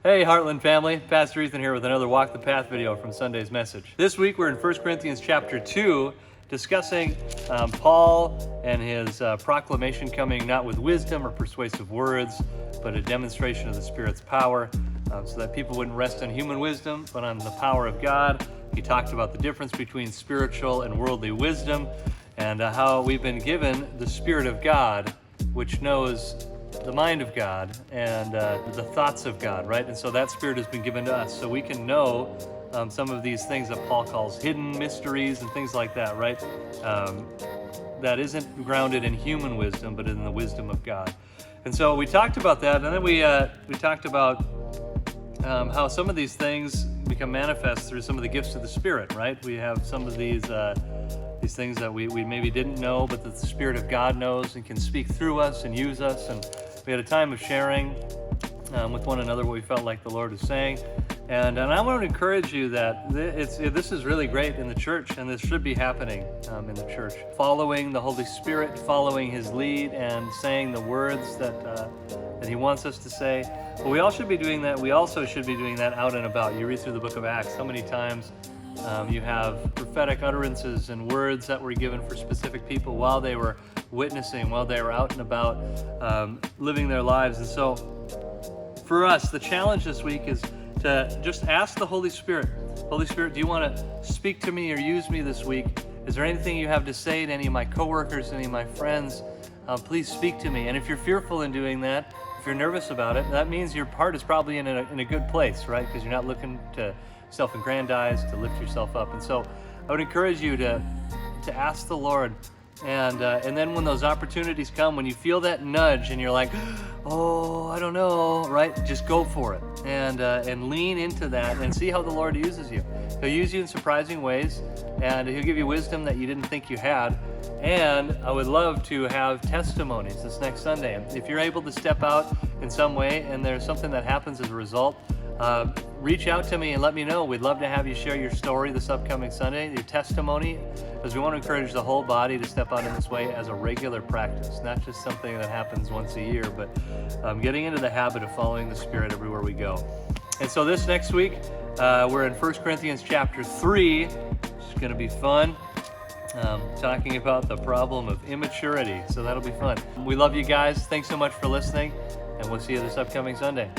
Hey Heartland family, Pastor Ethan here with another Walk the Path video from Sunday's message. This week we're in 1 Corinthians chapter 2 discussing Paul and his proclamation coming not with wisdom or persuasive words, but a demonstration of the Spirit's power so that people wouldn't rest on human wisdom, but on the power of God. He talked about the difference between spiritual and worldly wisdom and how we've been given the Spirit of God, which knows the mind of God and the thoughts of God, right? And so that Spirit has been given to us so we can know some of these things that Paul calls hidden mysteries and things like that, right? That isn't grounded in human wisdom, but in the wisdom of God. And so we talked about that, and then we talked about how some of these things become manifest through some of the gifts of the Spirit, right? We have some of these things that we maybe didn't know, but that the Spirit of God knows and can speak through us and use us. And we had a time of sharing with one another what we felt like the Lord was saying. And I want to encourage you that this is really great in the church, and this should be happening in the church. Following the Holy Spirit, following His lead, and saying the words that He wants us to say. But we all should be doing that. We also should be doing that out and about. You read through the book of Acts, how many times you have prophetic utterances and words that were given for specific people while they were witnessing, while they were out and about living their lives. And so for us, the challenge this week is to just ask the Holy Spirit, Holy Spirit, do you want to speak to me or use me this week? Is there anything you have to say to any of my coworkers, any of my friends? Please speak to me. And if you're fearful in doing that, if you're nervous about it, that means your heart is probably in a good place, right? Because you're not looking to self-aggrandize, to lift yourself up. And so I would encourage you to ask the Lord. And then when those opportunities come, when you feel that nudge and you're like, oh, I don't know, right? Just go for it and lean into that and see how the Lord uses you. He'll use you in surprising ways, and He'll give you wisdom that you didn't think you had. And I would love to have testimonies this next Sunday. And if you're able to step out in some way and there's something that happens as a result, reach out to me and let me know. We'd love to have you share your story this upcoming Sunday, your testimony, because we want to encourage the whole body to step out in this way as a regular practice, not just something that happens once a year, but getting into the habit of following the Spirit everywhere we go. And so this next week, we're in 1 Corinthians chapter 3. It's going to be fun. Talking about the problem of immaturity. So that'll be fun. We love you guys. Thanks so much for listening, and we'll see you this upcoming Sunday.